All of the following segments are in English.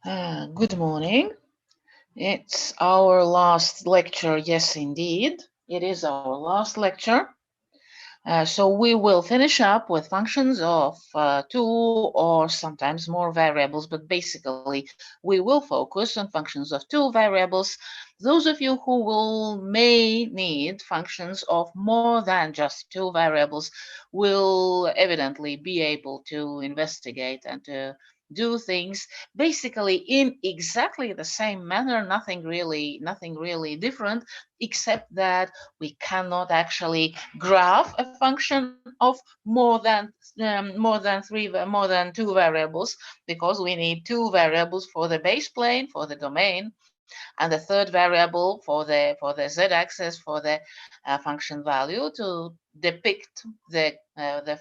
Good morning. It's our last lecture. Yes, indeed. It is our last lecture. So we will finish up with functions of two or sometimes more variables, but basically we will focus on functions of two variables. Those of you who may need functions of more than just two variables will evidently be able to investigate and to do things basically in exactly the same manner, nothing really different, except that we cannot actually graph a function of more than two variables, because we need two variables for the base plane, for the domain, and the third variable for the z-axis, for the function value, to depict the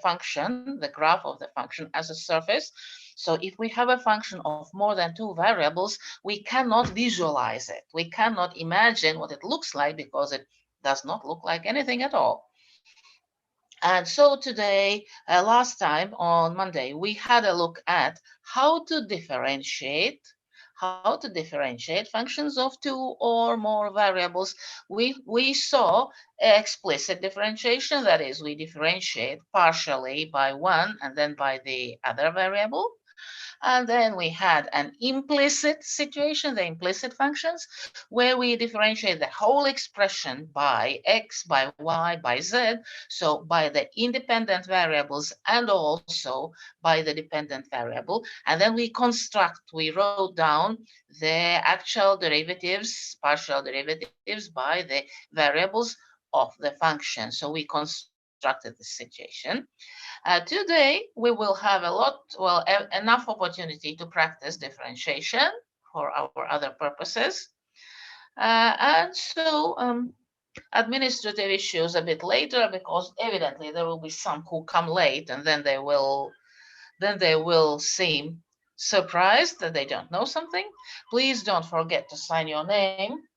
function, the graph of the function, as a surface. So if we have a function of more than two variables, we cannot visualize it. We cannot imagine what it looks like, because it does not look like anything at all. And so today, last time on Monday, we had a look at how to differentiate functions of two or more variables. We saw explicit differentiation, that is, we differentiate partially by one and then by the other variable. And then we had an implicit situation, the implicit functions, where we differentiate the whole expression by x, by y, by z, so by the independent variables and also by the dependent variable. And then we wrote down the actual derivatives, partial derivatives by the variables of the function. So we constructed the situation. Today, we will have enough opportunity to practice differentiation for our other purposes. And so administrative issues a bit later, because evidently there will be some who come late, and then they will seem surprised that they don't know something. Please don't forget to sign your name.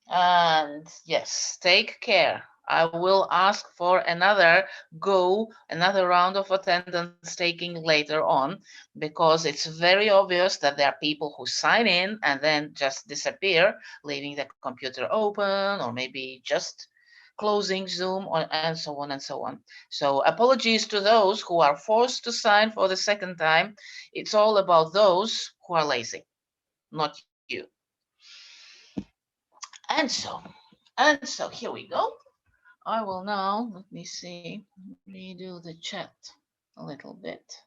And yes, take care. I will ask for another round of attendance taking later on, because it's very obvious that there are people who sign in and then just disappear, leaving the computer open, or maybe just closing Zoom, and so on and so on. So apologies to those who are forced to sign for the second time. It's all about those who are lazy, not you. And so, and so, here we go. I will now, let me see, redo the chat a little bit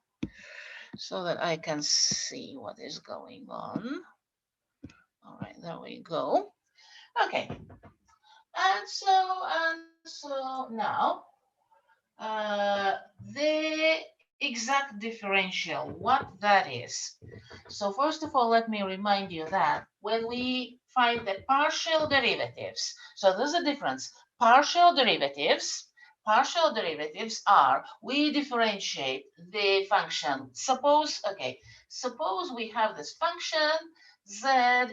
so that I can see what is going on. All right, there we go. Okay, and so now, the exact differential, what that is. So first of all, let me remind you that when we find the partial derivatives, so there's a difference. Partial derivatives are, we differentiate the function. Suppose we have this function, z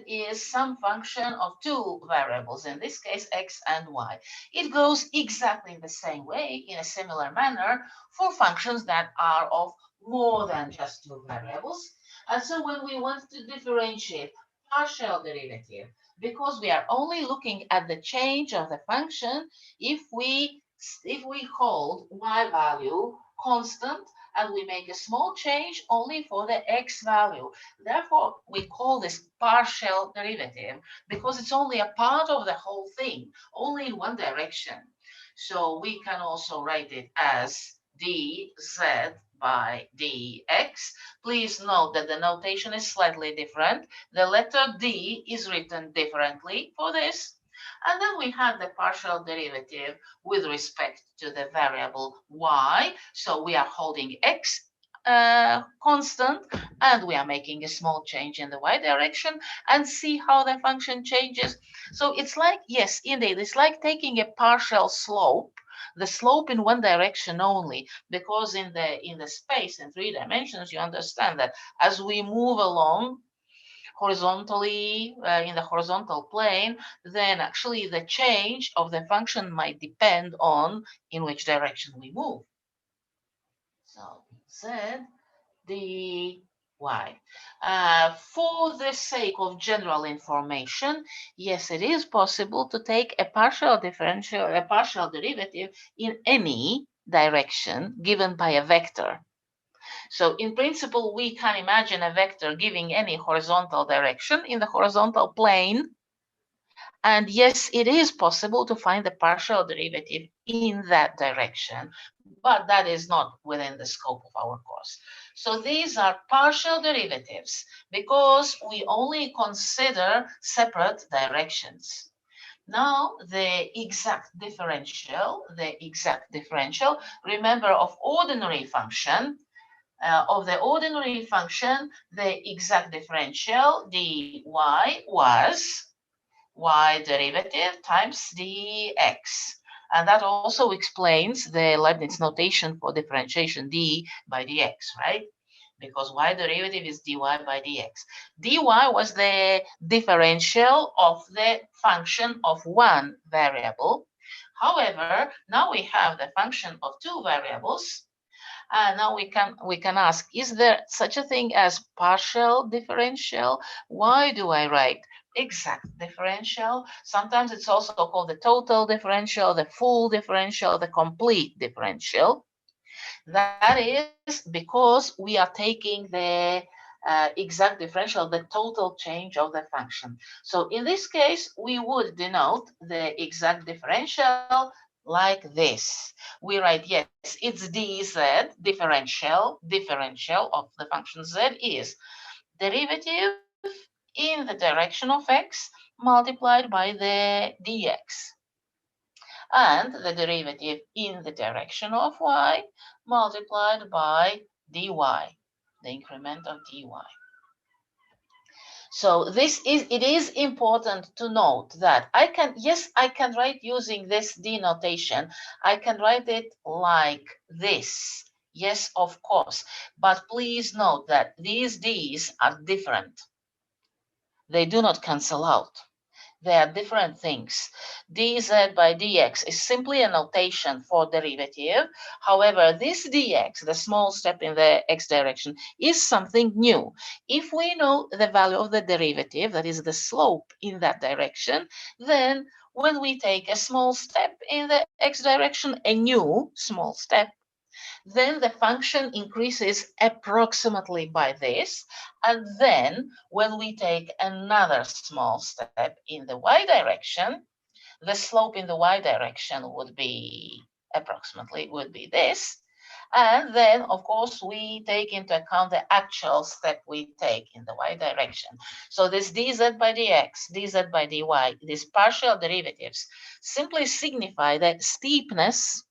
is some function of two variables, in this case x and y. It goes exactly the same way, in a similar manner, for functions that are of more than just two variables. And so when we want to differentiate partial derivative, because we are only looking at the change of the function, if we hold y value constant and we make a small change only for the x value, therefore we call this partial derivative, because it's only a part of the whole thing, only in one direction. So we can also write it as dz by dx. Please note that the notation is slightly different. The letter d is written differently for this. And then we have the partial derivative with respect to the variable y. So we are holding x constant, and we are making a small change in the y direction, and see how the function changes. So it's like, yes, indeed, it's like taking a partial slope, the slope in one direction only, because in the space in 3 dimensions, you understand that as we move along horizontally, in the horizontal plane, then actually the change of the function might depend on in which direction we move. So z y. For the sake of general information, yes, it is possible to take a partial differential, a partial derivative in any direction given by a vector. So in principle, we can imagine a vector giving any horizontal direction in the horizontal plane. And yes, it is possible to find the partial derivative in that direction, but that is not within the scope of our course. So these are partial derivatives because we only consider separate directions. Now, the exact differential, remember, of ordinary function, the exact differential dy was y derivative times dx. And that also explains the Leibniz notation for differentiation d by dx, right? Because y derivative is dy by dx. dy was the differential of the function of one variable. However, now we have the function of two variables. And now we can ask, is there such a thing as partial differential? Why do I write exact differential? Sometimes it's also called the total differential, the full differential, the complete differential. That is because we are taking the exact differential, the total change of the function. So in this case, we would denote the exact differential like this. We write, yes, it's dz differential of the function z is derivative in the direction of x multiplied by the dx, and the derivative in the direction of y multiplied by dy, the increment of dy. So it is important to note that I can write using this d notation. I can write it like this. Yes, of course. But please note that these d's are different. They do not cancel out. They are different things. dz by dx is simply a notation for derivative. However, this dx, the small step in the x direction, is something new. If we know the value of the derivative, that is the slope in that direction, then when we take a small step in the x direction, a new small step, then the function increases approximately by this. And then when we take another small step in the y direction, the slope in the y direction would be this. And then, of course, we take into account the actual step we take in the y direction. So this dz by dx, dz by dy, these partial derivatives simply signify the steepness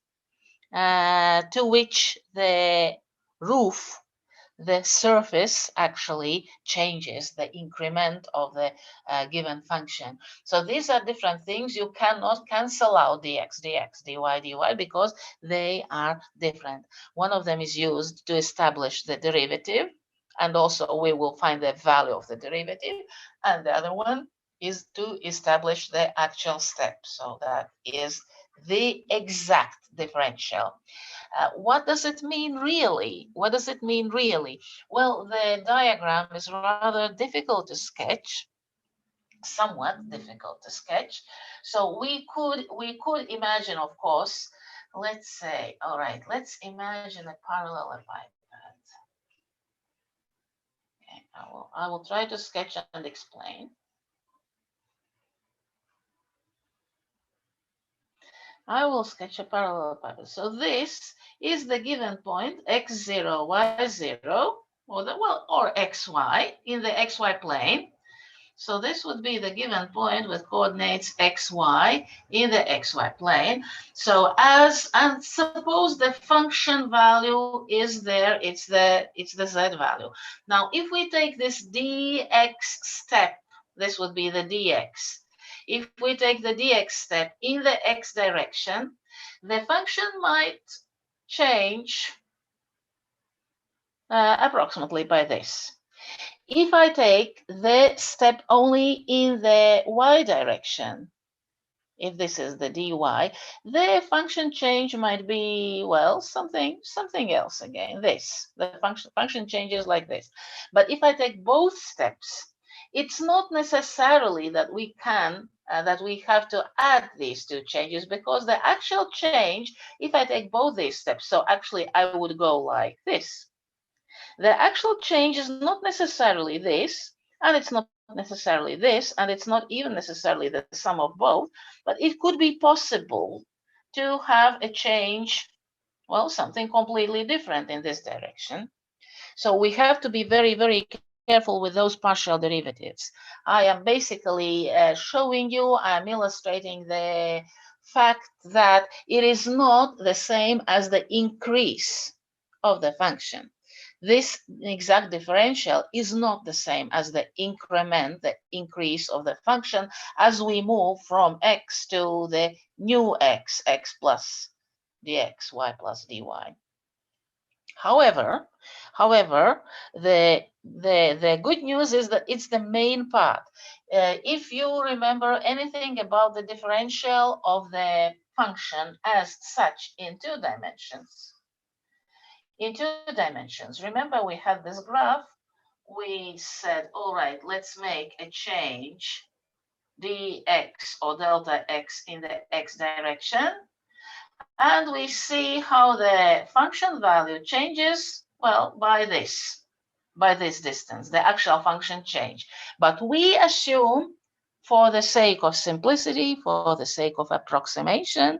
to which the roof, the surface actually changes, the increment of the given function. So these are different things. You cannot cancel out dx, dy, dy because they are different. One of them is used to establish the derivative, and also we will find the value of the derivative. And the other one is to establish the actual step. So that is the exact differential. What does it mean really? What does it mean really? Well, the diagram is rather difficult to sketch, somewhat difficult to sketch. So we could imagine, of course, let's say, all right, let's imagine a parallelepiped. Okay, I will try to sketch and explain. I will sketch a parallelepiped. So this is the given point x0, y0, or xy in the xy plane. So this would be the given point with coordinates xy in the xy plane. So and suppose the function value is there, it's the z value. Now, if we take this dx step, this would be the dx. If we take the dx step in the x direction, the function might change approximately by this. If I take the step only in the y direction, if this is the dy, the function change might be, well, something else again, this. The function changes like this. But if I take both steps, it's not necessarily that we can, that we have to add these two changes, because the actual change, if I take both these steps, so actually I would go like this. The actual change is not necessarily this, and it's not necessarily this, and it's not even necessarily the sum of both, but it could be possible to have a change, well, something completely different in this direction. So we have to be very, very careful with those partial derivatives. I am basically showing you, I'm illustrating the fact that it is not the same as the increase of the function. This exact differential is not the same as the increment, the increase of the function as we move from x to the new x, x plus dx, y plus dy. However, the good news is that it's the main part. If you remember anything about the differential of the function as such in 2 dimensions, remember we had this graph. We said, all right, let's make a change dx or delta x in the x direction, and we see how the function value changes, well, by this distance, the actual function change. But we assume, for the sake of simplicity, for the sake of approximation,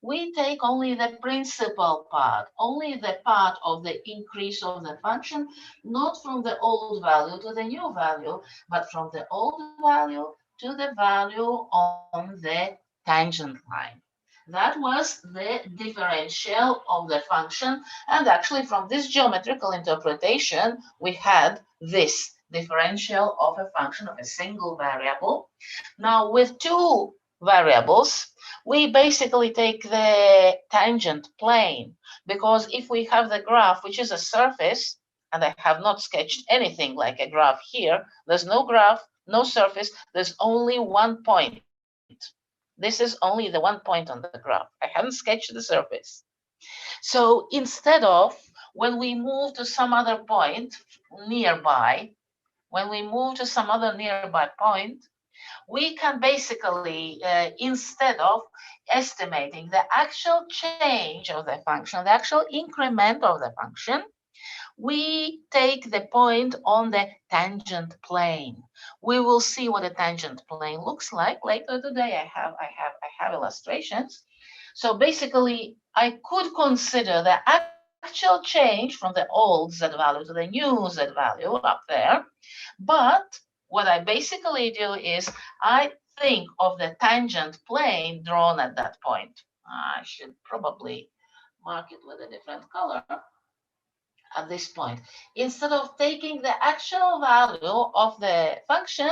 we take only the principal part, only the part of the increase of the function, not from the old value to the new value, but from the old value to the value on the tangent line. That was the differential of the function. And actually, from this geometrical interpretation, we had this differential of a function of a single variable. Now, with 2 variables, we basically take the tangent plane, because if we have the graph, which is a surface, and I have not sketched anything like a graph here, there's no graph, no surface, there's only one point. This is only the one point on the graph. I haven't sketched the surface. So instead of, when we move to some other point nearby, we can basically, instead of estimating the actual change of the function, the actual increment of the function, we take the point on the tangent plane. We will see what a tangent plane looks like later today. I have illustrations. So basically, I could consider the actual change from the old z value to the new z value up there. But what I basically do is I think of the tangent plane drawn at that point. I should probably mark it with a different color. At this point, instead of taking the actual value of the function,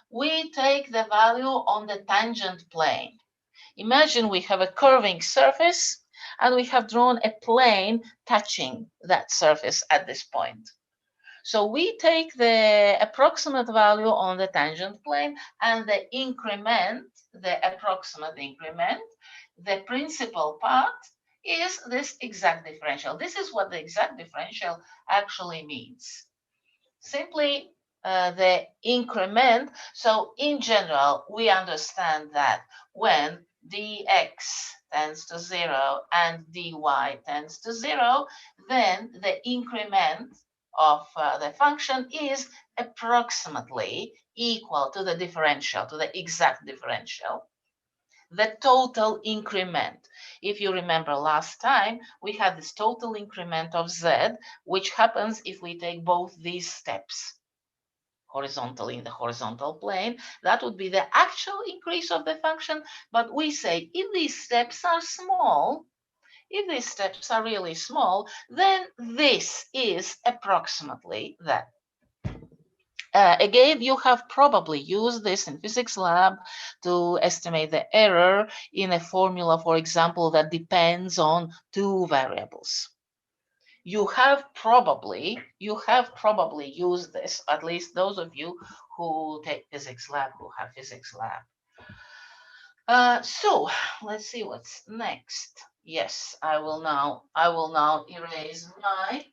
we take the value on the tangent plane. Imagine we have a curving surface and we have drawn a plane touching that surface at this point. So we take the approximate value on the tangent plane and the increment, the approximate increment, the principal part, is this exact differential. This is what the exact differential actually means. Simply the increment. So in general, we understand that when dx tends to 0 and dy tends to 0, then the increment of the function is approximately equal to the differential, to the exact differential. The total increment. If you remember last time, we had this total increment of z, which happens if we take both these steps horizontally in the horizontal plane. That would be the actual increase of the function. But we say if these steps are small, if these steps are really small, then this is approximately that. Again, you have probably used this in physics lab to estimate the error in a formula, for example, that depends on 2 variables. You have probably used this, at least those of you who take physics lab, who have physics lab. So let's see what's next. Yes, I will now erase my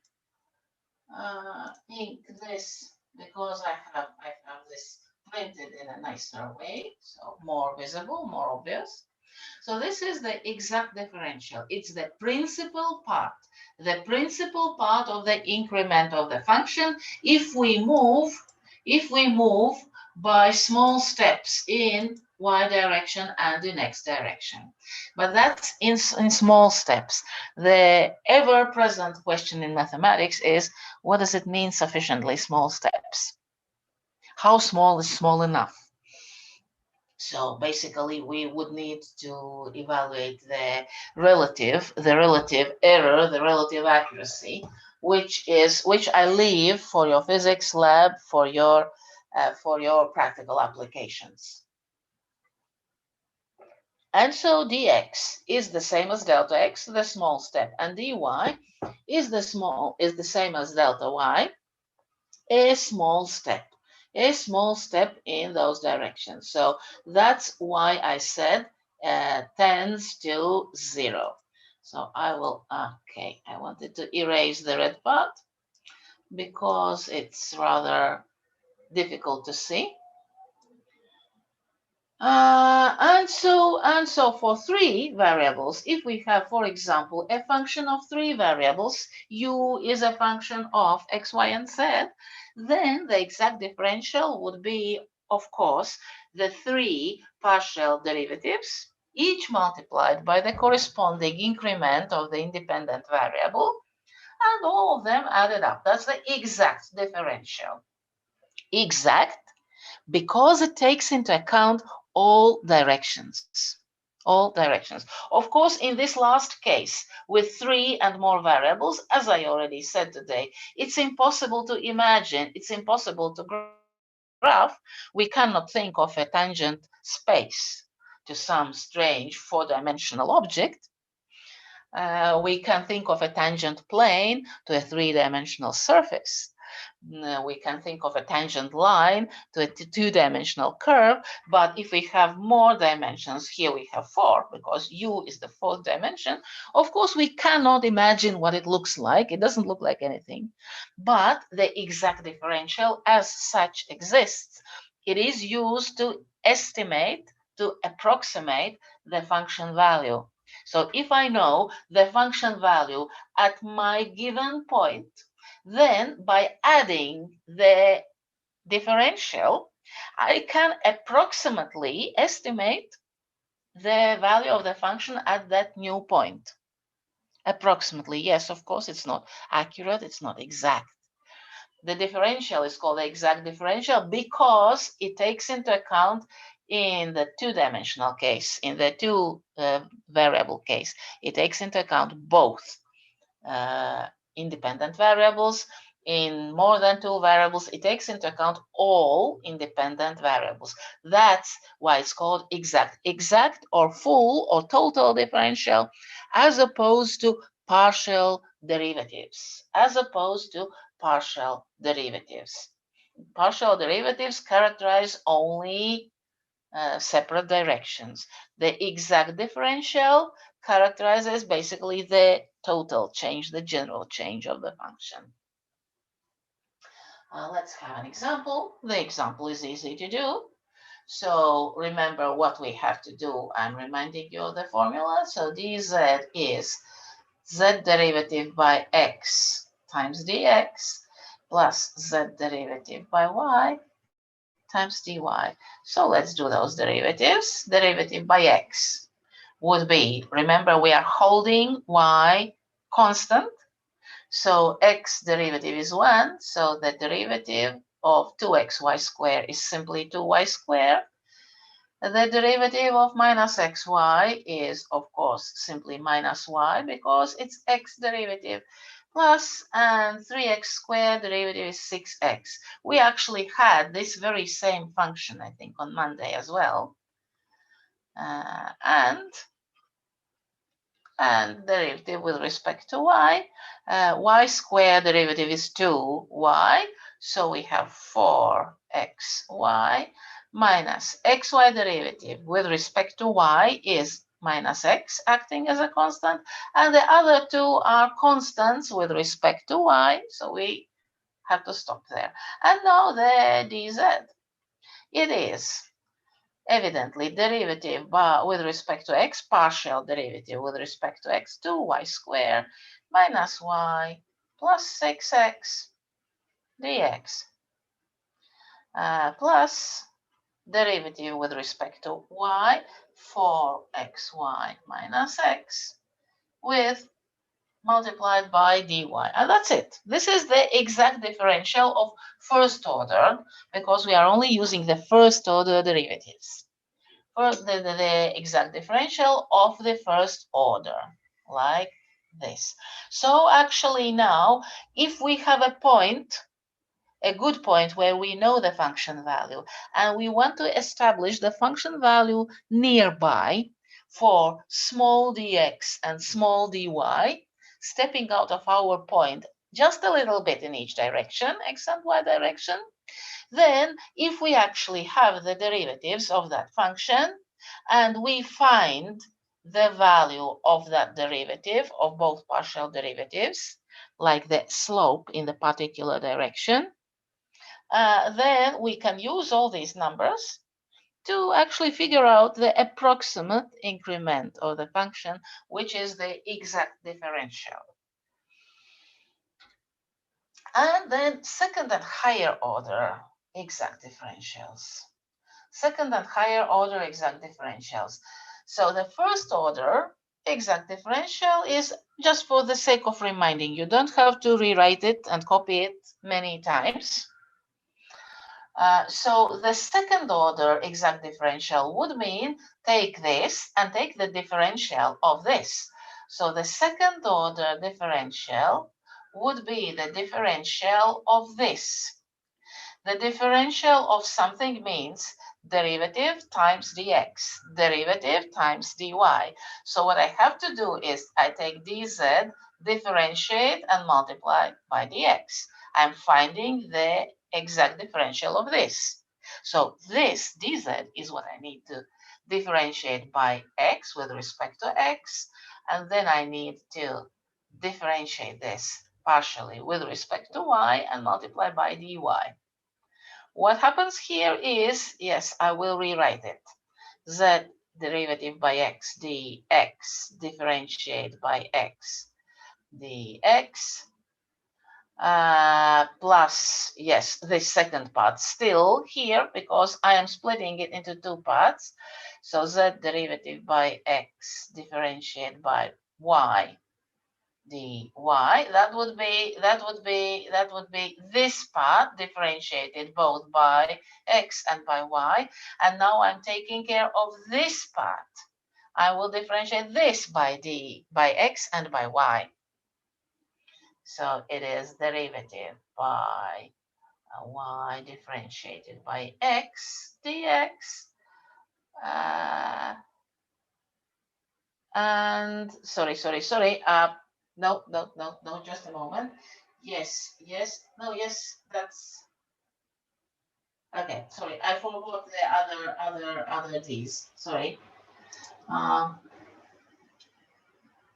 ink this because I have this printed in a nicer way, so more visible, more obvious. So this is the exact differential. It's the principal part of the increment of the function if we move by small steps in y direction and in x direction. But that's in small steps. The ever-present question in mathematics is, what does it mean sufficiently small steps? How small is small enough? So basically, we would need to evaluate the relative error, the relative accuracy, which I leave for your physics lab for your practical applications. And so dx is the same as delta x, the small step, and dy is the same as delta y, a small step in those directions. So that's why I said tends to 0. So I will, okay, I wanted to erase the red part because it's rather difficult to see. And so for 3 variables, if we have, for example, a function of 3 variables, u is a function of x, y, and z, then the exact differential would be, of course, the 3 partial derivatives, each multiplied by the corresponding increment of the independent variable, and all of them added up. That's the exact differential. Exact because it takes into account all directions. All directions. Of course, in this last case, with 3 and more variables, as I already said today, it's impossible to imagine, it's impossible to graph. We cannot think of a tangent space to some strange 4-dimensional object. We can think of a tangent plane to a 3-dimensional surface. We can think of a tangent line to a 2-dimensional curve, but if we have more dimensions, here we have 4, because u is the 4th dimension, of course we cannot imagine what it looks like. It doesn't look like anything, but the exact differential as such exists. It is used to estimate, to approximate the function value. So if I know the function value at my given point, then by adding the differential, I can approximately estimate the value of the function at that new point. Approximately, yes, of course, it's not accurate, it's not exact. The differential is called the exact differential because it takes into account, in the 2-dimensional case, in the 2 variable case, it takes into account both independent variables. In more than 2 variables, it takes into account all independent variables. That's why it's called exact or full or total differential, as opposed to partial derivatives, Partial derivatives characterize only separate directions. The exact differential characterizes basically the total change, the general change of the function. Let's have an example. The example is easy to do. So remember what we have to do. I'm reminding you of the formula. So dz is z derivative by x times dx plus z derivative by y times dy. So let's do those derivatives. Derivative by x would be, remember we are holding y constant. So x derivative is 1. So the derivative of 2xy squared is simply 2y squared. The derivative of minus xy is, of course, simply minus y because it's x derivative plus, and 3x squared derivative is 6x. We actually had this very same function, I think, on Monday as well. And derivative with respect to y. Y squared derivative is 2y. So we have 4xy minus xy derivative with respect to y is minus x acting as a constant, and the other two are constants with respect to y, so we have to stop there. And now the dz. It is evidently derivative with respect to x, partial derivative with respect to x, 2y squared minus y plus 6x dx plus derivative with respect to y, 4xy minus x with multiplied by dy. And that's it. This is the exact differential of first order because we are only using the first order derivatives. For the exact differential of the first order, like this. So actually now, if we have a point, a good point where we know the function value, and we want to establish the function value nearby for small dx and small dy, stepping out of our point just a little bit in each direction, x and y direction, then if we actually have the derivatives of that function and we find the value of that derivative of both partial derivatives, like the slope in the particular direction, then we can use all these numbers to actually figure out the approximate increment of the function, which is the exact differential. And then second and higher order exact differentials. Second and higher order exact differentials. So the first order exact differential is just for the sake of reminding. You don't have to rewrite it and copy it many times. So the second order exact differential would mean take this and take the differential of this. So the second order differential would be the differential of this. The differential of something means derivative times dx, derivative times dy. So what I have to do is I take dz, differentiate and multiply by dx. I'm finding the exact differential of this. So this dz is what I need to differentiate by x with respect to x, and then I need to differentiate this partially with respect to y and multiply by dy. What happens here is, yes, I will rewrite it. Z derivative by x dx differentiate by x dx plus, yes, the second part still here because I am splitting it into two parts. So z derivative by x differentiate by y dy. That would be this part differentiated both by x and by y. And now I'm taking care of this part. I will differentiate this by x and by y. So it is derivative by y differentiated by x dx. And sorry. No, just a moment. Yes, that's okay. Sorry, I forgot the other D's. Sorry.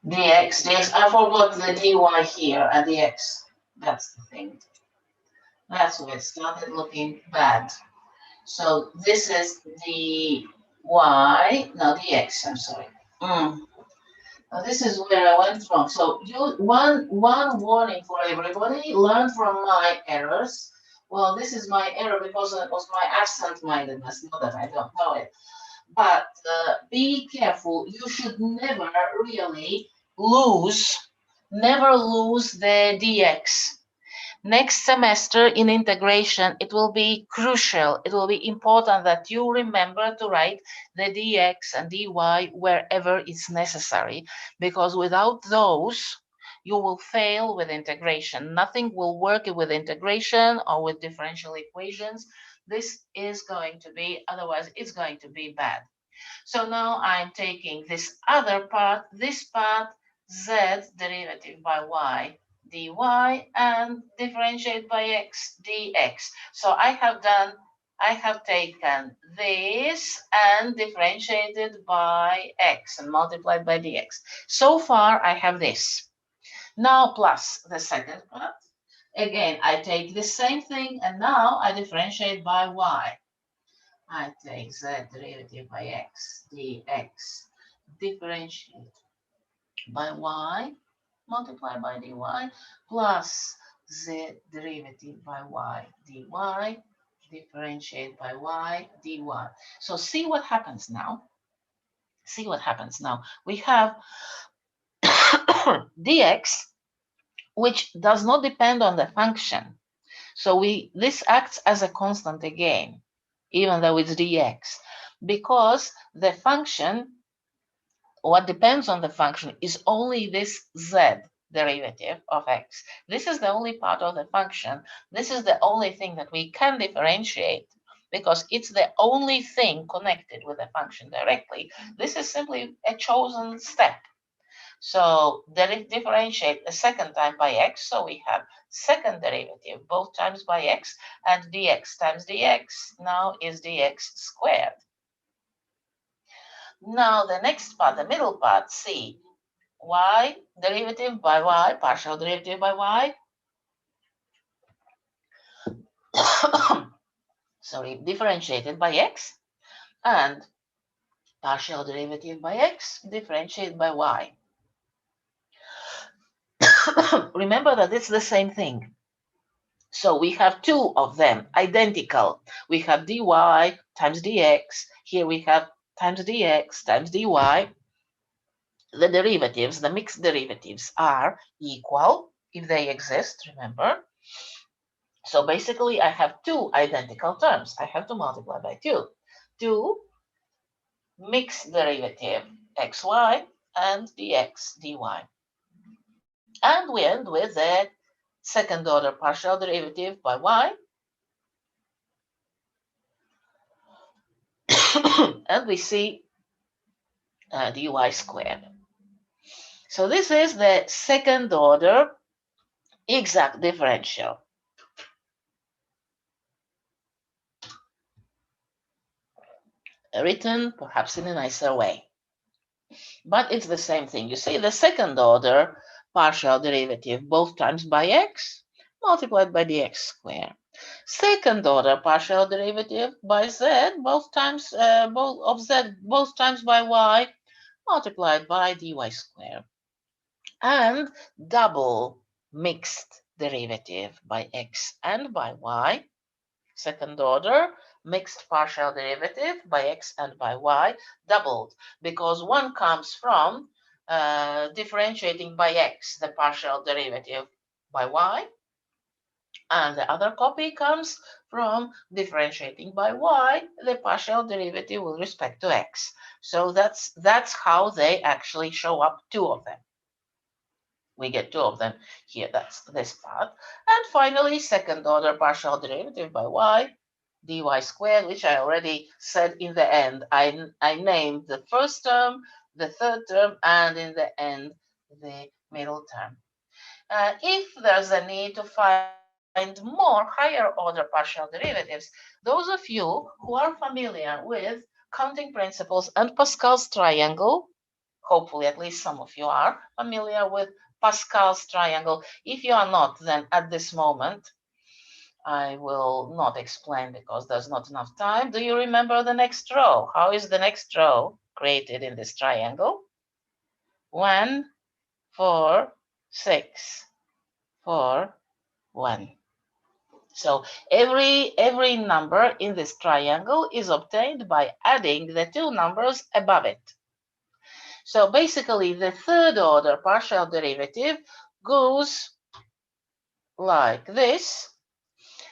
Dx. I forgot the dy here and dx. That's the thing. That's where it started looking bad. So this is the y, no, dx, I'm sorry. Now this is where I went wrong. So one warning for everybody, learn from my errors. Well, this is my error because it was my absent-mindedness, not that I don't know it. But be careful. You should never really never lose the dx. Next semester in integration, it will be crucial. It will be important that you remember to write the dx and dy wherever it's necessary, because without those, you will fail with integration. Nothing will work with integration or with differential equations. This is going to be, otherwise it's going to be bad. So now I'm taking this other part, this part, z derivative by y dy and differentiate by x dx. So I have done I have taken this and differentiated by x and multiplied by dx. So far, I have this. Now plus the second part. Again, I take the same thing and now I differentiate by y. I take z derivative by x dx, differentiate by y, multiply by dy, plus z derivative by y dy, differentiate by y dy. So see what happens now. See what happens now. We have dx, which does not depend on the function. So this acts as a constant again, even though it's dx, because the function, what depends on the function is only this z derivative of x. This is the only part of the function. This is the only thing that we can differentiate because it's the only thing connected with the function directly. This is simply a chosen step. So differentiate the second time by x. So we have second derivative both times by x, and dx times dx now is dx squared. Now the next part, the middle part, c, y derivative by y, partial derivative by y. Sorry, differentiated by x, and partial derivative by x differentiated by y. Remember that it's the same thing. So we have two of them identical. We have dy times dx. Here we have times dx times dy. The derivatives, the mixed derivatives, are equal if they exist, remember. So basically, I have two identical terms. I have to multiply by 2. 2 mixed derivative xy and dx dy. And we end with the second order partial derivative by y. And we see dy squared. So this is the second order exact differential. Written perhaps in a nicer way. But it's the same thing. You see the second order partial derivative both times by x multiplied by dx squared. Second order partial derivative by z both times both times by y multiplied by dy squared. And double mixed derivative by x and by y. Second order mixed partial derivative by x and by y doubled, because one comes from differentiating by x the partial derivative by y, and the other copy comes from differentiating by y the partial derivative with respect to x. So that's how they actually show up, two of them. We get two of them here, that's this part. And finally, second order partial derivative by y dy squared, which I already said in the end. I named the first term, the third term, and in the end, the middle term. If there's a need to find more higher order partial derivatives, those of you who are familiar with counting principles and Pascal's triangle, hopefully at least some of you are familiar with Pascal's triangle. If you are not, then at this moment, I will not explain because there's not enough time. Do you remember the next row? How is the next row created in this triangle? 1, 4, 6, 4, 1. So every number in this triangle is obtained by adding the two numbers above it. So basically, the third order partial derivative goes like this.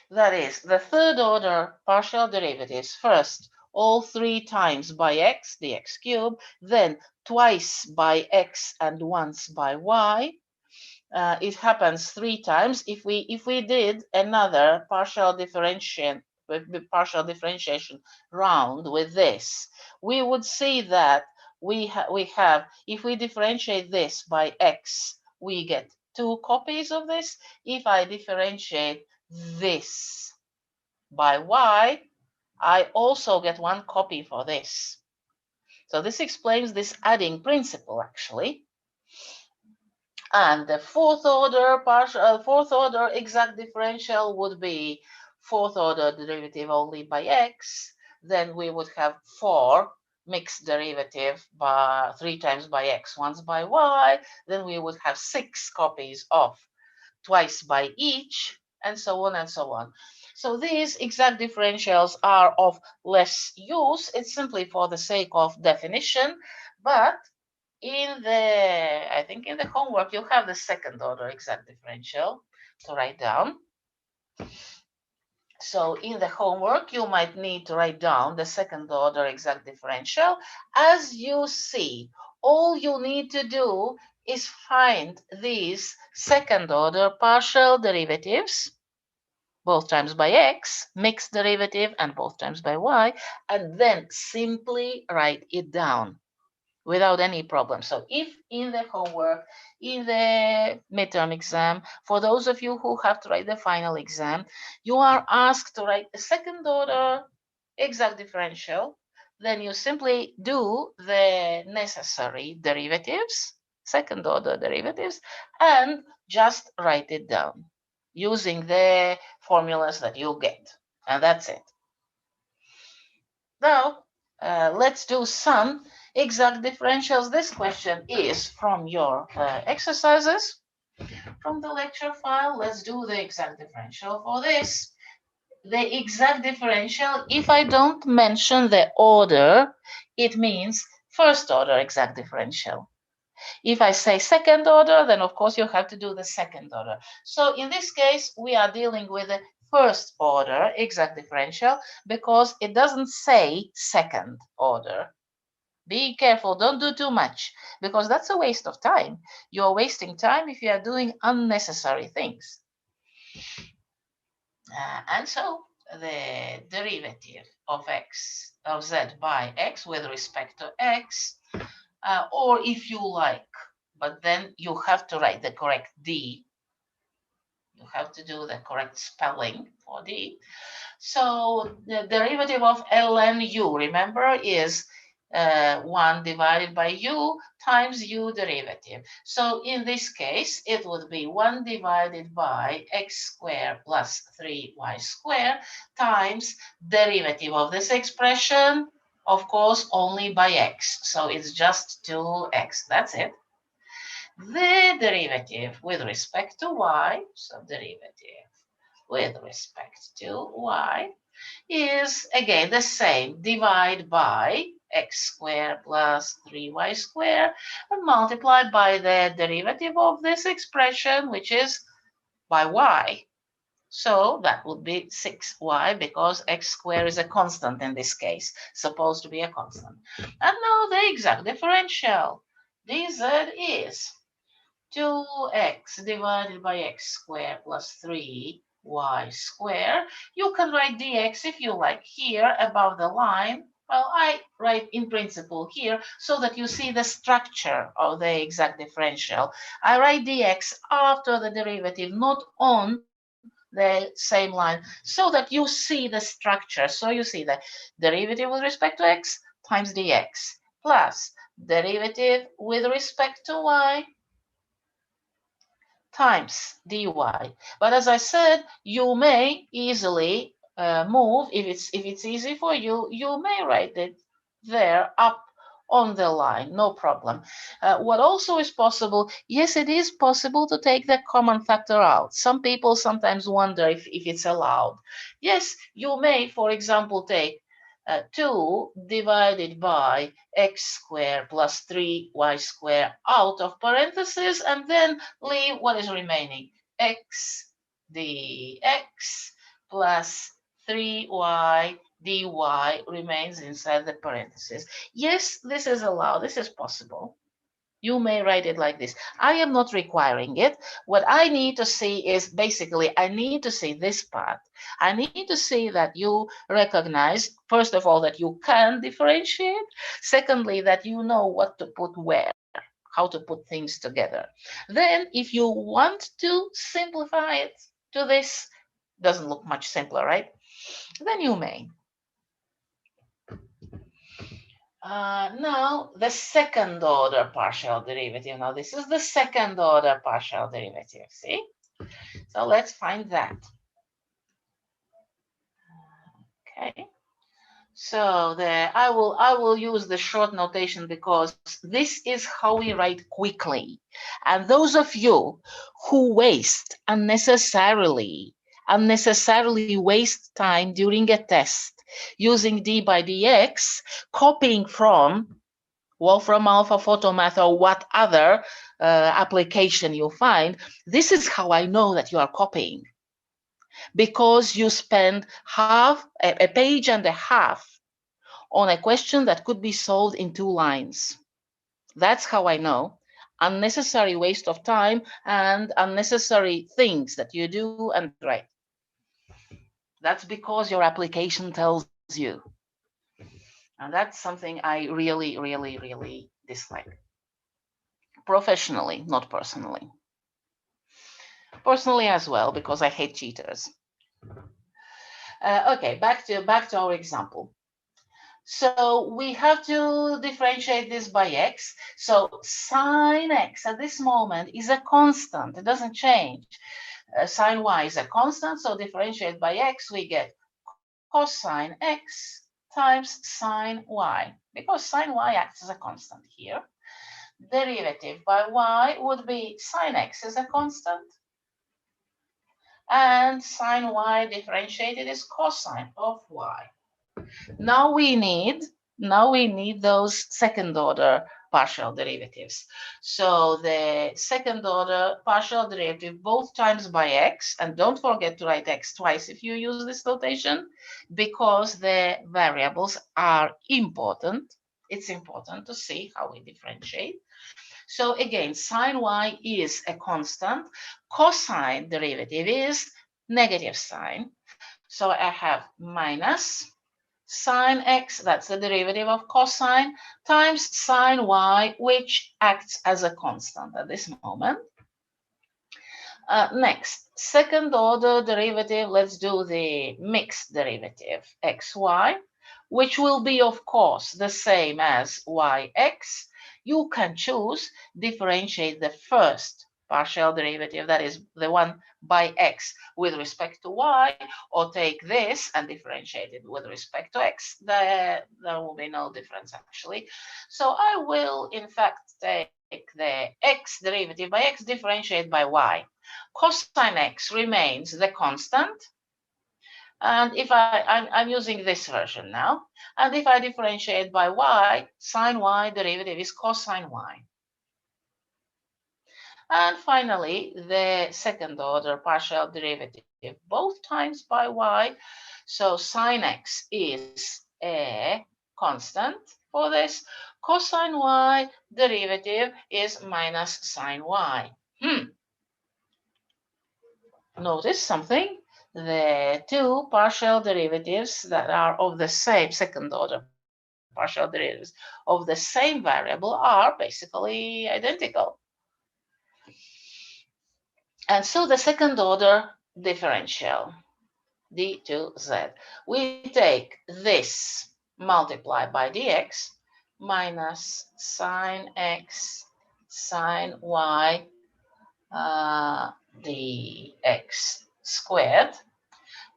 That is, the third order partial derivatives first all 3 times by x dx cubed, then twice by x and once by y. It happens 3 times. If we did another partial differentiation round with this, we would see that we have, if we differentiate this by x, we get 2 copies of this. If I differentiate this by y, I also get one copy for this. So this explains this adding principle, actually. And the fourth order exact differential would be fourth order derivative only by x. Then we would have 4 mixed derivative by 3 times by x, once by y. Then we would have 6 copies of twice by each, and so on and so on. So these exact differentials are of less use. It's simply for the sake of definition, but I think in the homework, you have the second order exact differential to write down. So in the homework, you might need to write down the second order exact differential. As you see, all you need to do is find these second order partial derivatives, both times by x, mixed derivative, and both times by y, and then simply write it down without any problem. So if in the homework, in the midterm exam, for those of you who have to write the final exam, you are asked to write a second order exact differential, then you simply do the necessary derivatives, second order derivatives, and just write it down using the formulas that you get. And that's it. Now, let's do some exact differentials. This question is from your exercises from the lecture file. Let's do the exact differential for this. The exact differential, if I don't mention the order, it means first order exact differential. If I say second order, then of course you have to do the second order. So in this case, we are dealing with the first order exact differential because it doesn't say second order. Be careful, don't do too much because that's a waste of time. You're wasting time if you are doing unnecessary things. And so the derivative of z by x with respect to x, or if you like, but then you have to write the correct d. You have to do the correct spelling for d. So the derivative of ln u, remember, is 1 divided by u times u derivative. So in this case, it would be 1 divided by x squared plus 3y squared times derivative of this expression, of course, only by x. So it's just 2x. That's it. The derivative with respect to y, so derivative with respect to y, is again the same. Divide by x squared plus 3y squared and multiply by the derivative of this expression, which is by y. So that would be 6y because x squared is a constant in this case, supposed to be a constant. And now the exact differential. dz is 2x divided by x squared plus 3y squared. You can write dx if you like here above the line. Well, I write in principle here so that you see the structure of the exact differential. I write dx after the derivative, not on the same line, so that you see the structure. So you see the derivative with respect to x times dx plus derivative with respect to y times dy. But as I said, you may easily move, if it's easy for you, you may write it there up on the line, no problem. What also is possible, yes, it is possible to take the common factor out. Some people sometimes wonder if it's allowed. Yes, you may, for example, take 2 divided by x squared plus 3y squared out of parentheses and then leave what is remaining. X dx plus 3y dy remains inside the parentheses. Yes, this is allowed. This is possible. You may write it like this. I am not requiring it. What I need to see is basically, I need to see this part. I need to see that you recognize, first of all, that you can differentiate. Secondly, that you know what to put where, how to put things together. Then, if you want to simplify it to this, doesn't look much simpler, right? Then you may. Now the second order partial derivative. Now this is the second order partial derivative, see? So let's find that. Okay. So I will use the short notation because this is how we write quickly. And those of you who unnecessarily waste time during a test using d by dx, copying from Wolfram Alpha, Photomath, or what other application you find, this is how I know that you are copying. Because you spend a page and a half on a question that could be solved in 2 lines. That's how I know. Unnecessary waste of time and unnecessary things that you do and write. That's because your application tells you. And that's something I really, really, really dislike. Professionally, not personally. Personally as well, because I hate cheaters. Okay, back to our example. So we have to differentiate this by x. So sine x at this moment is a constant. It doesn't change. Sine y is a constant. So differentiate by x, we get cosine x times sine y. Because sine y acts as a constant here. Derivative by y would be sine x is a constant. And sine y differentiated is cosine of y. Now we need those second order partial derivatives. So the second order partial derivative both times by x, and don't forget to write x twice if you use this notation, because the variables are important. It's important to see how we differentiate. So again, sine y is a constant. Cosine derivative is negative sine. So I have minus sine x, that's the derivative of cosine, times sine y, which acts as a constant at this moment. Next, second order derivative, let's do the mixed derivative, xy, which will be, of course, the same as yx. You can choose, differentiate the first partial derivative, that is the one by x with respect to y, or take this and differentiate it with respect to x. There will be no difference actually. So I will in fact take the x derivative by x, differentiate by y. Cosine x remains the constant. And if I'm using this version now, and if I differentiate by y, sine y derivative is cosine y. And finally, the second order partial derivative, both times by y. So sine x is a constant for this. Cosine y derivative is minus sine y. Notice something. The two partial derivatives that are of the same second order partial derivatives of the same variable are basically identical. And so the second order differential, d to z, we take this multiplied by dx minus sine x sine y dx squared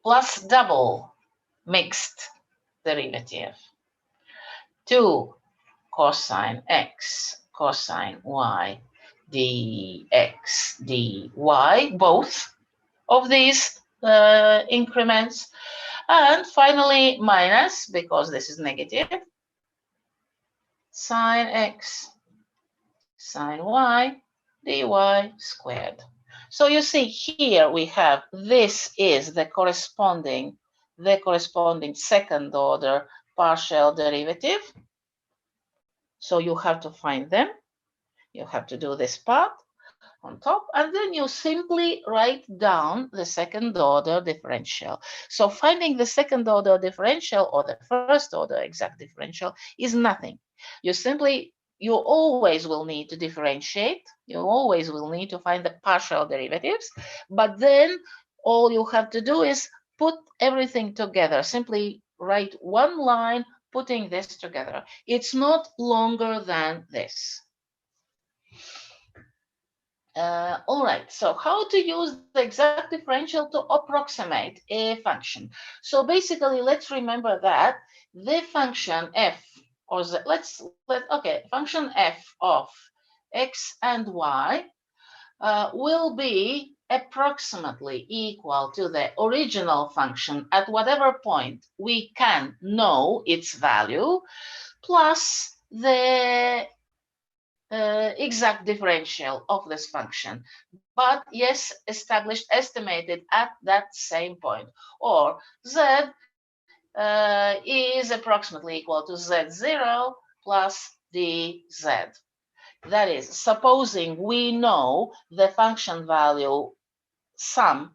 plus double mixed derivative 2 cosine x cosine y dx dy, both of these increments, and finally minus, because this is negative, sine x sine y dy squared. So you see here we have, this is the corresponding second order partial derivative. So you have to find them. You have to do this part on top, and then you simply write down the second order differential. So finding the second order differential or the first order exact differential is nothing. You always will need to differentiate. You always will need to find the partial derivatives, but then all you have to do is put everything together. Simply write one line putting this together. It's not longer than this. All right, so how to use the exact differential to approximate a function? So basically, let's remember that the function f, or the, okay, function f of x and y will be approximately equal to the original function at whatever point we can know its value, plus the exact differential of this function, but yes, established, estimated at that same point. Or z is approximately equal to z0 plus dz. That is, supposing we know the function value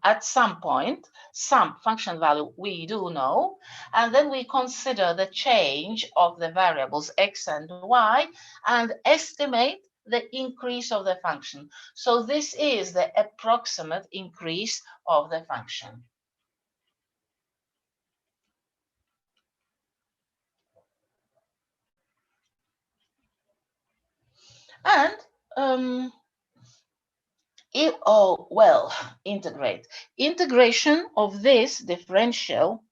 at some point, some function value we do know, and then we consider the change of the variables x and y and estimate the increase of the function. So this is the approximate increase of the function. And integrate. Integration of this differential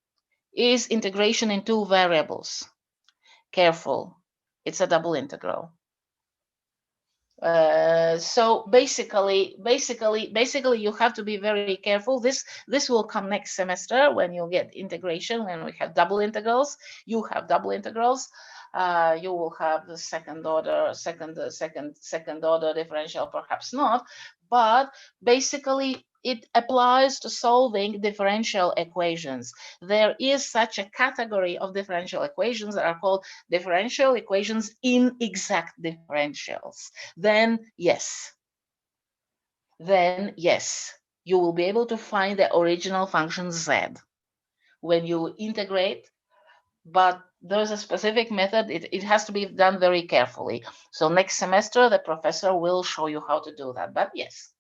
is integration in two variables. Careful, it's a double integral. So basically, you have to be very careful. This will come next semester when you get integration. When we have double integrals, you have double integrals. You will have the second order differential, perhaps not, but basically it applies to solving differential equations. There is such a category of differential equations that are called differential equations in exact differentials. Then yes, you will be able to find the original function z when you integrate, but there's a specific method. It has to be done very carefully. So next semester, the professor will show you how to do that, but yes.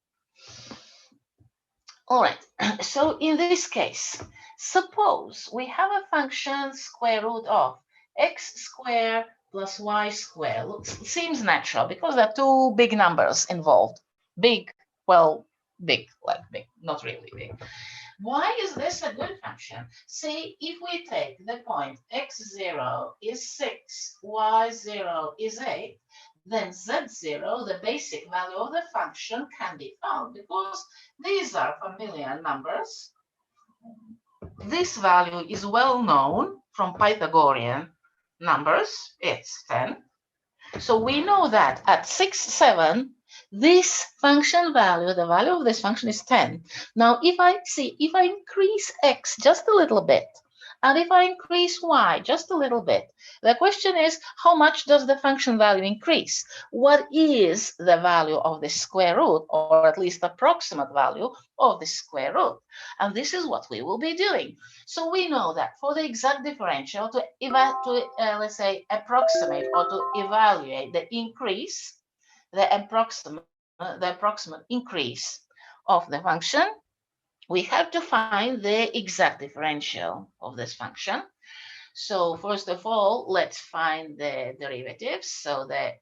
All right, so in this case, suppose we have a function square root of x squared plus y squared. It seems natural because there are two big numbers involved. Big, well, big, like big, not really big. Why is this a good function? See, if we take the point x0 is 6, y0 is 8, then z0, the basic value of the function, can be found because these are familiar numbers. This value is well known from Pythagorean numbers. It's 10. So we know that at 6, 7, this function value, the value of this function is 10. Now, if I increase x just a little bit, and if I increase y just a little bit, the question is, how much does the function value increase? What is the value of the square root, or at least approximate value of the square root? And this is what we will be doing. So we know that for the exact differential, let's say, approximate or to evaluate the increase, the approximate increase of the function, we have to find the exact differential of this function. So first of all, let's find the derivatives. So the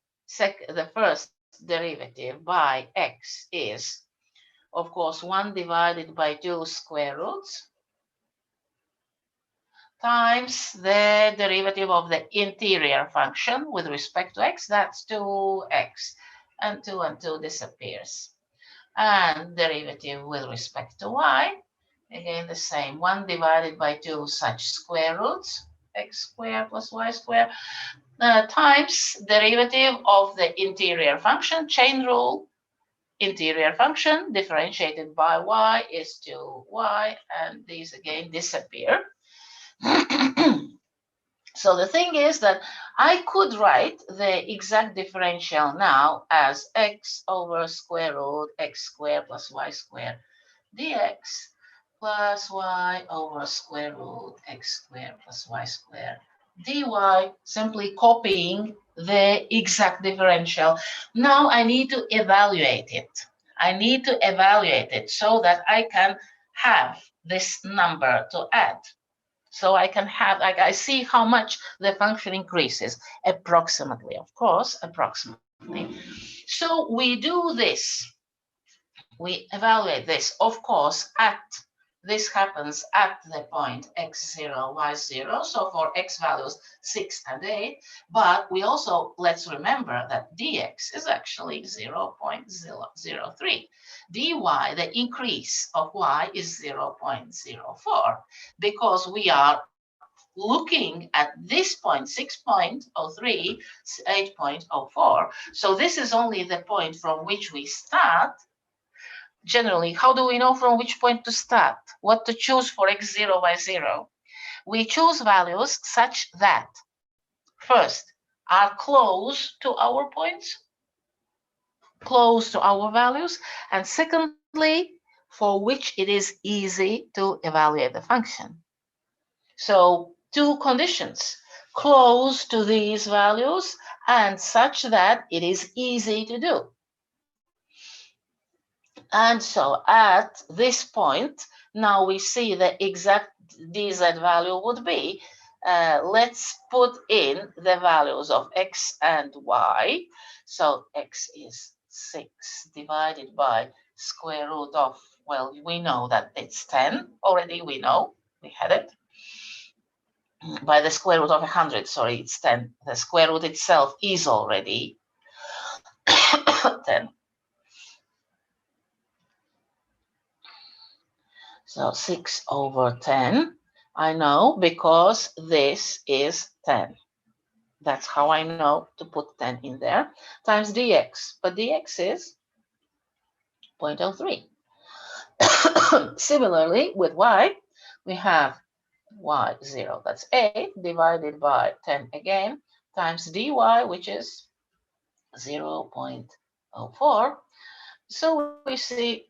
first derivative by x is, of course, 1 divided by 2 square roots times the derivative of the interior function with respect to x, that's 2x, and 2 disappears. And derivative with respect to y, again the same, 1 divided by 2 such square roots, x squared plus y squared, times derivative of the interior function, chain rule, interior function differentiated by y is 2y, and these again disappear. So the thing is that I could write the exact differential now as x over square root x squared plus y squared dx plus y over square root x squared plus y squared dy, simply copying the exact differential. Now I need to evaluate it. I need to evaluate it so that I can have this number to add. So I can have, like, I see how much the function increases, approximately, of course, approximately. So we do this. We evaluate this, of course, this happens at the point x0, y0, so for x values 6 and 8, but we also, let's remember that dx is actually 0.003. dy, the increase of y, is 0.04, because we are looking at this point, 6.03, 8.04. So this is only the point from which we start. Generally, how do we know from which point to start? What to choose for x0, y0? We choose values such that, first, are close to our points, close to our values, and secondly, for which it is easy to evaluate the function. So, two conditions: close to these values and such that it is easy to do. And so at this point, now we see the exact dz value would be, let's put in the values of x and y. So x is 6 divided by square root of, well, we know that it's 10 already, we know, we had it. By the square root of 100, sorry, it's 10. The square root itself is already 10. So 6 over 10, I know because this is 10. That's how I know to put 10 in there, times dx. But dx is 0.03. Similarly, with y, we have y0, that's 8, divided by 10 again, times dy, which is 0.04. So we see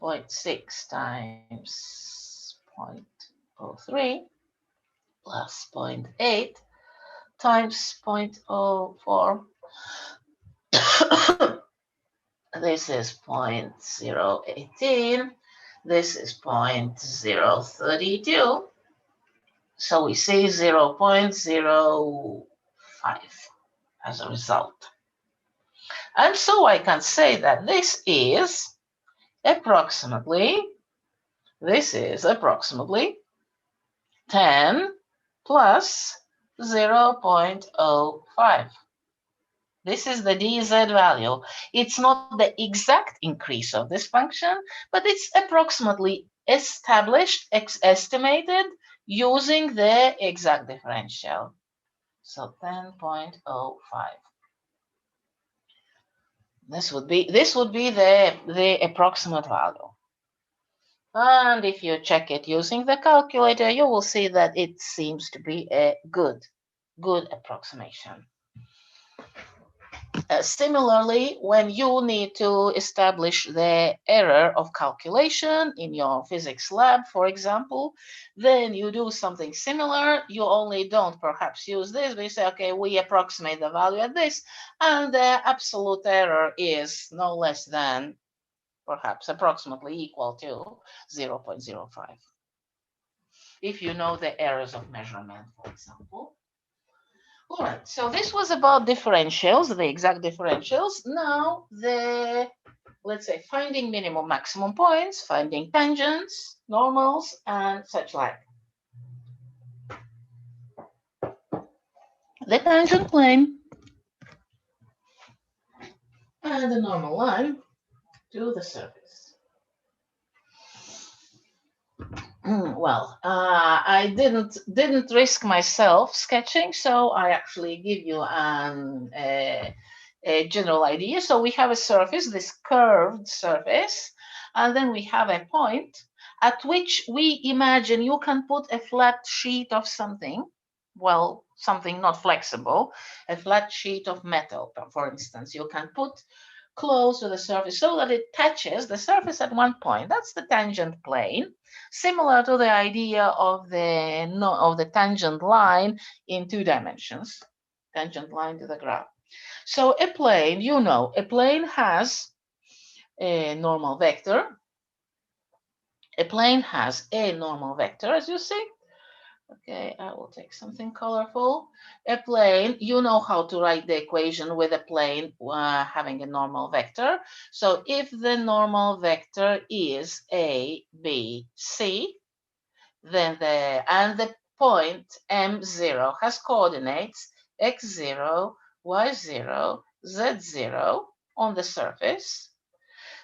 0.6 times 0.03 plus 0.8 times 0.04. This is 0.018. This is 0.032. So we see 0.05 as a result. And so I can say that this is approximately 10 plus 0.05. This is the dz value. It's not the exact increase of this function, but it's approximately established, estimated using the exact differential. So 10.05. This would be the approximate value. And if you check it using the calculator, you will see that it seems to be a good approximation. Similarly, when you need to establish the error of calculation in your physics lab, for example, then you do something similar. You only don't perhaps use this, but you say, okay, we approximate the value at this, and the absolute error is no less than, perhaps approximately equal to 0.05. If you know the errors of measurement, for example. All right, so this was about differentials, the exact differentials. Now let's say, finding minimum maximum points, finding tangents, normals, and such like. The tangent plane and the normal line to the surface. Well, I didn't risk myself sketching, so I actually give you a general idea. So we have a surface, this curved surface, and then we have a point at which we imagine you can put a flat sheet of something, well, something not flexible, a flat sheet of metal, for instance. You can put close to the surface so that it touches the surface at one point. That's the tangent plane, similar to the idea of the tangent line in 2 dimensions, tangent line to the graph. So a plane, a plane has a normal vector. A plane has a normal vector, as you see, Okay, I will take something colorful. A plane, you know how to write the equation with a plane having a normal vector. So if the normal vector is A, B, C, then the point M0 has coordinates x0, y0, z0 on the surface,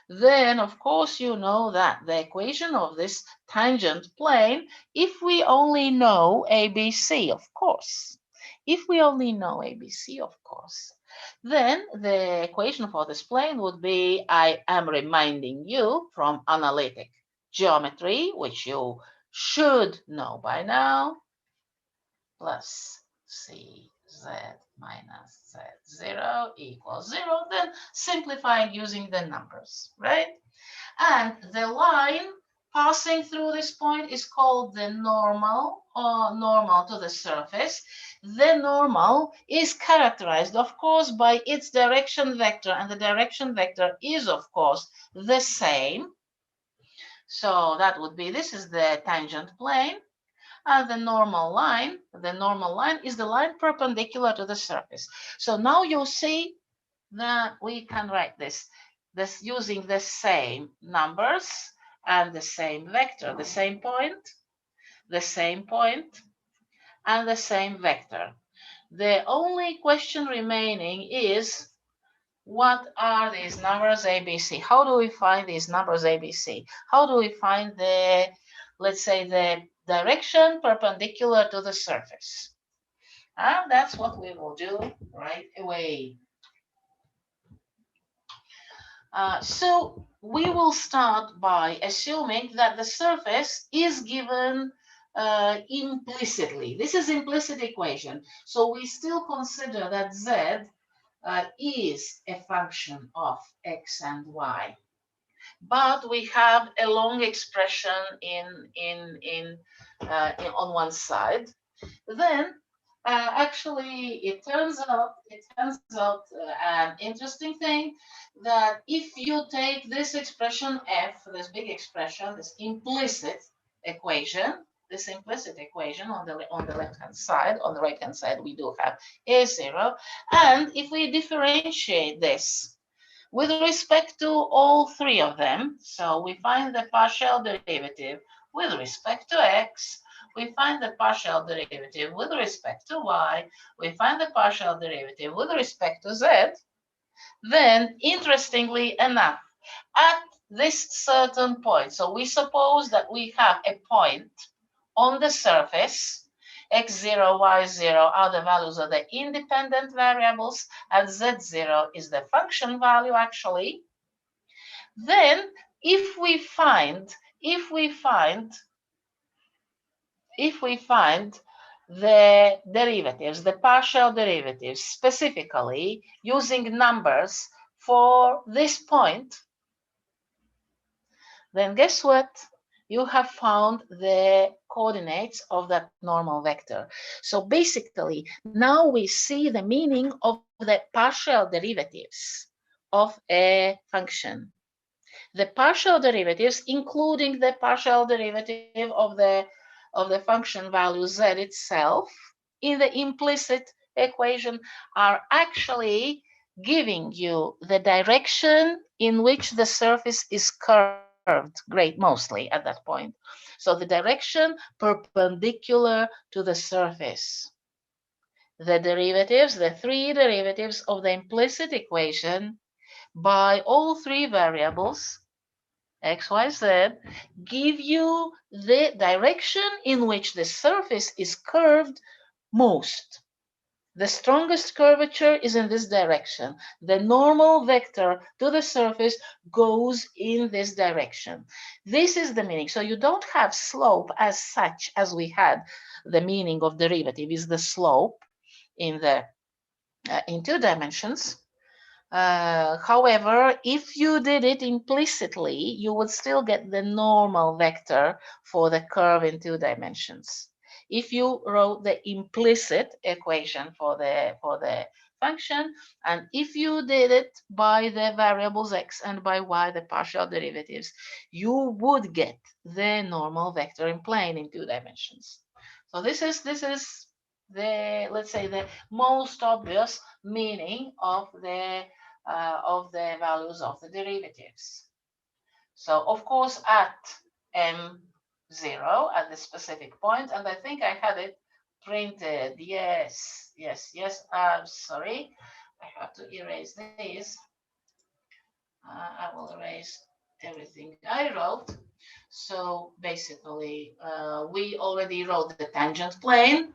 then of course you know that the equation of this tangent plane, if we only know ABC, of course, if we only know ABC, of course, then the equation for this plane would be, I am reminding you from analytic geometry, which you should know by now, plus CZ minus Z0 equals 0, then simplifying using the numbers, right? And the line passing through this point is called the normal, or normal to the surface. The normal is characterized, of course, by its direction vector, and the direction vector is, of course, the same. So that would be, this is the tangent plane, and the normal line is the line perpendicular to the surface. So now you see that we can write this using the same numbers and the same vector, the same point, and the same vector. The only question remaining is, what are these numbers ABC? How do we find these numbers ABC? How do we find the, let's say, the direction perpendicular to the surface? And that's what we will do right away. So we will start by assuming that the surface is given implicitly. This is implicit equation. So we still consider that z is a function of x and y. But we have a long expression on one side. Then actually it turns out an interesting thing, that if you take this expression f, this big expression, this implicit equation, on the left hand side, on the right hand side we do have a0, and if we differentiate this with respect to all three of them, so we find the partial derivative with respect to x, we find the partial derivative with respect to y, we find the partial derivative with respect to z, then interestingly enough, at this certain point, so we suppose that we have a point on the surface, x0, y0 are the values of the independent variables, and z0 is the function value actually. Then if we find the derivatives, the partial derivatives, specifically using numbers for this point, then guess what? You have found the coordinates of that normal vector. So basically, now we see the meaning of the partial derivatives of a function. The partial derivatives, including the partial derivative of the function value z itself in the implicit equation, are actually giving you the direction in which the surface is curved, great mostly at that point. So the direction perpendicular to the surface. The derivatives, the three derivatives of the implicit equation by all three variables, x, y, z, give you the direction in which the surface is curved most. The strongest curvature is in this direction. The normal vector to the surface goes in this direction. This is the meaning. So you don't have slope as such as we had. The meaning of derivative is the slope in two dimensions. However, if you did it implicitly, you would still get the normal vector for the curve in two dimensions. If you wrote the implicit equation for the function, and if you did it by the variables x and by y, the partial derivatives, you would get the normal vector in plane in two dimensions. So this is the, let's say, the most obvious meaning of the values of the derivatives. So of course at m0 at the specific point, and I think I had it printed. Yes. I'm sorry, I have to erase this. I will erase everything I wrote. So basically, we already wrote the tangent plane.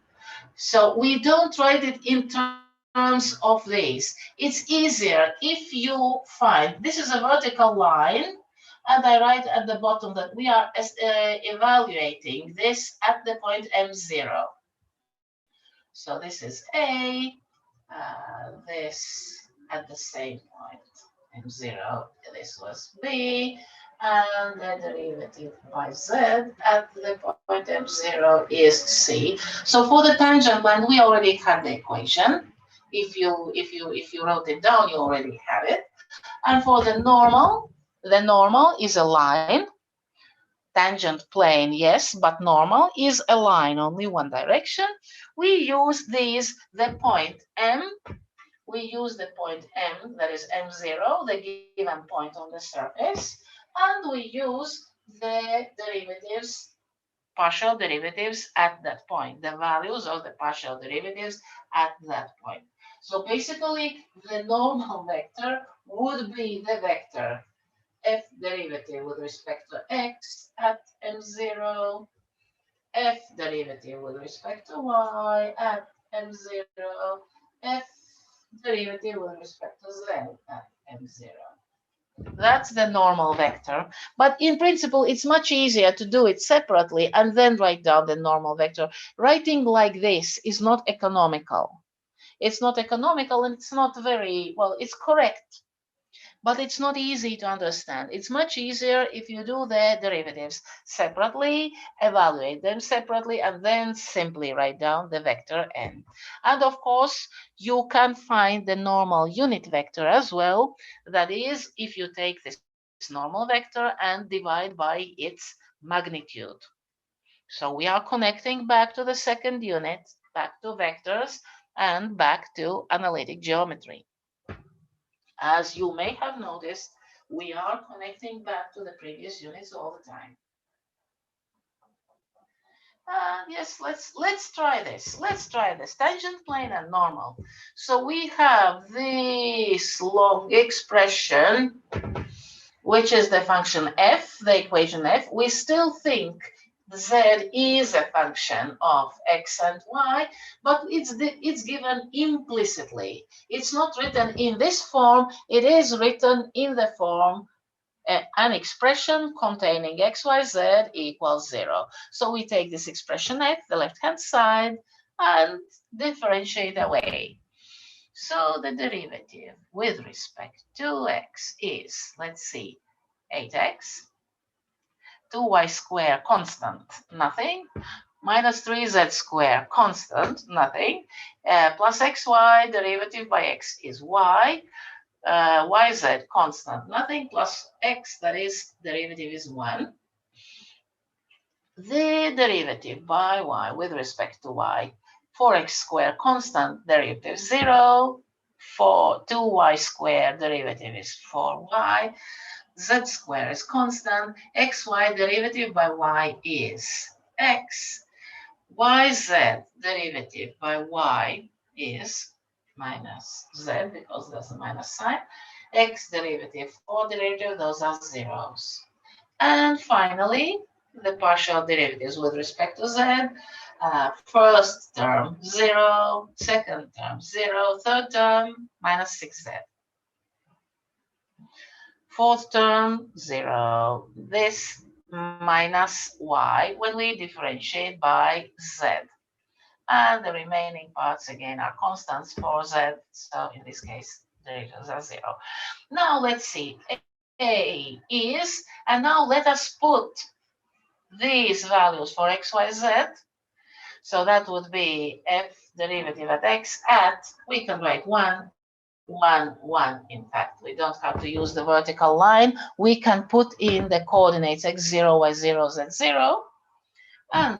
So we don't write it in terms of this. It's easier if you find this is a vertical line, and I write at the bottom that we are evaluating this at the point M0. So this is A, this at the same point M0, this was B, and the derivative by Z at the point M0 is C. So for the tangent line, we already had the equation. If you wrote it down, you already have it. And for the normal is a line. Tangent plane, yes, but normal is a line, only one direction. We use the point M. We use the point M, that is M0, the given point on the surface, and we use the derivatives, partial derivatives at that point, the values of the partial derivatives at that point. So basically, the normal vector would be the vector f derivative with respect to x at m0, f derivative with respect to y at m0, f derivative with respect to z at m0. That's the normal vector. But in principle, it's much easier to do it separately and then write down the normal vector. Writing like this is not economical. It's not economical, and it's not very, well, it's correct, but it's not easy to understand. It's much easier if you do the derivatives separately, evaluate them separately, and then simply write down the vector n. And of course, you can find the normal unit vector as well. That is, if you take this normal vector and divide by its magnitude. So we are connecting back to the second unit, back to vectors, and back to analytic geometry. As you may have noticed, we are connecting back to the previous units all the time. Yes, let's try this. Let's try this. Tangent plane and normal. So we have this long expression, which is the function f, the equation f. We still think z is a function of x and y, but it's given implicitly. It's not written in this form. It is written in the form an expression containing x, y, z equals 0. So we take this expression f, the left-hand side, and differentiate away. So the derivative with respect to x is, let's see, 8x, 2y squared constant, nothing, minus 3z squared constant, nothing, plus xy, derivative by x is y, yz constant, nothing, plus x, that is, derivative is 1. The derivative by y with respect to y, 4x squared constant, derivative 0, for 2y squared, derivative is 4y, z squared is constant, xy derivative by y is x, yz derivative by y is minus z, because there's a minus sign, x derivative, 4 derivative, those are zeros. And finally, the partial derivatives with respect to z, first term 0, second term 0, third term minus 6z. Fourth term, 0. This minus y when we differentiate by z. And the remaining parts again are constants for z. So in this case, derivatives are 0. Now let's see. A is, and now let us put these values for x, y, z. So that would be f derivative at x at, we can write 1, 1, 1. In fact, we don't have to use the vertical line. We can put in the coordinates x0, y0, z0. And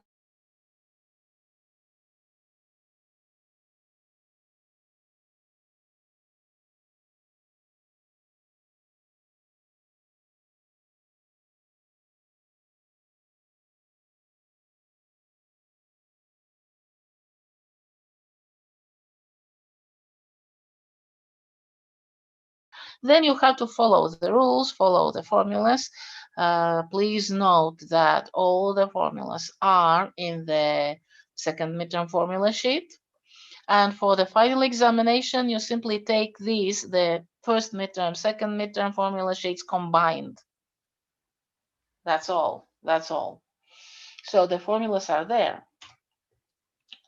Then you have to follow the rules, follow the formulas. Please note that all the formulas are in the second midterm formula sheet. And for the final examination, you simply take these, the first midterm, second midterm formula sheets combined. That's all. That's all. So the formulas are there.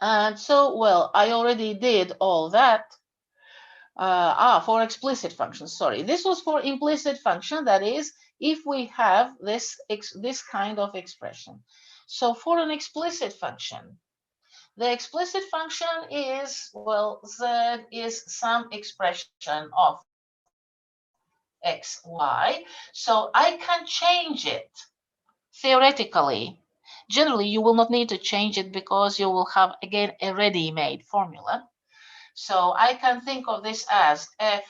And so, well, I already did all that. For explicit functions, sorry. This was for implicit function, that is, if we have this kind of expression. So for an explicit function, the explicit function is, well, z is some expression of x, y. So I can change it theoretically. Generally, you will not need to change it because you will have, again, a ready-made formula. So I can think of this as f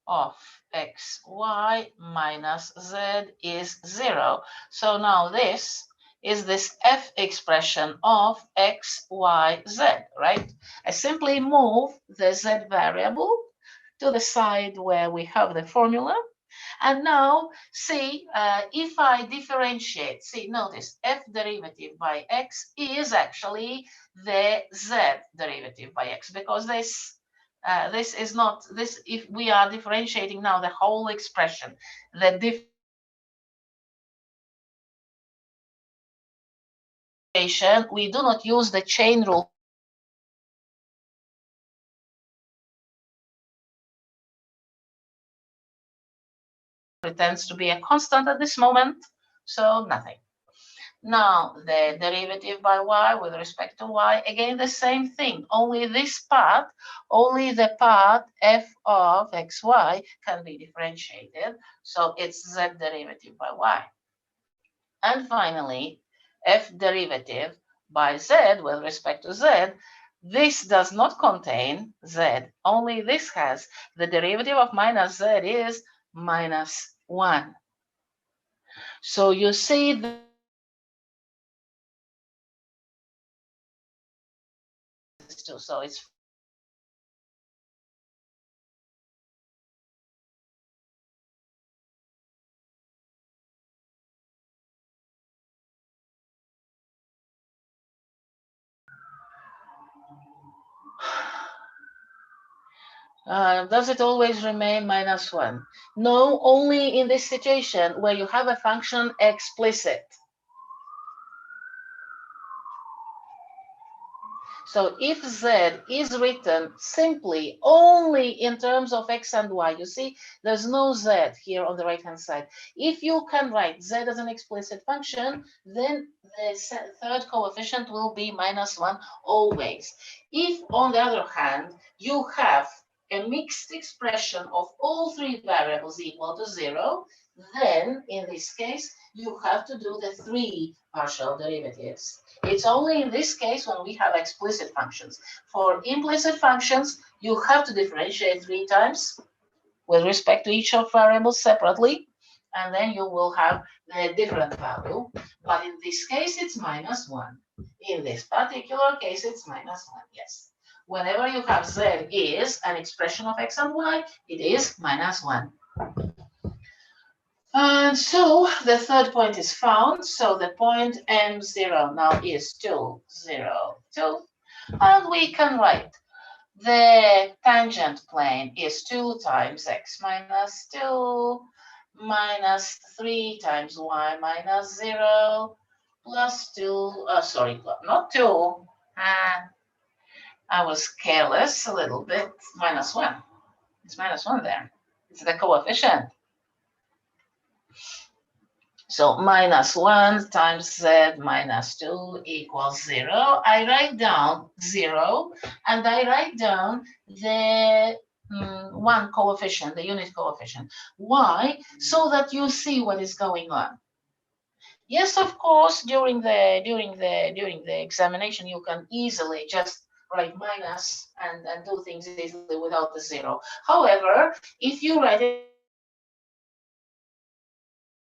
of x, y minus z is 0. So now this is this f expression of x, y, z, right? I simply move the z variable to the side where we have the formula. And now, see, if I differentiate, see, notice f derivative by x is actually the z derivative by x, because this is not this. If we are differentiating now the whole expression, the differentiation, we do not use the chain rule. It tends to be a constant at this moment, so nothing. Now, the derivative by y with respect to y, again, the same thing, only this part, only the part f of xy can be differentiated. So it's z derivative by y. And finally, f derivative by z with respect to z. This does not contain z, only this has the derivative of minus z is minus 1. So you see so it's does it always remain minus 1? No, only in this situation where you have a function explicit. So if z is written simply only in terms of x and y, you see, there's no z here on the right-hand side. If you can write z as an explicit function, then the third coefficient will be minus 1 always. If, on the other hand, you have a mixed expression of all three variables equal to 0, then in this case, you have to do the 3 partial derivatives. It's only in this case when we have explicit functions. For implicit functions, you have to differentiate 3 times with respect to each of variables separately, and then you will have the different value. But in this case, it's minus 1. In this particular case, it's minus 1, yes. Whenever you have z is an expression of x and y, it is minus 1. And so the third point is found. So the point M0 now is 2, 0, 2. And we can write the tangent plane is 2 times x minus 2 minus 3 times y minus 0 plus 2, sorry, not 2. I was careless a little bit. Minus 1. It's minus 1 there. It's the coefficient. So minus 1 times z minus 2 equals 0. I write down 0, and I write down the one coefficient, the unit coefficient. Why? So that you see what is going on. Yes, of course, during the examination, you can easily just write minus and do things easily without the 0. However, if you write it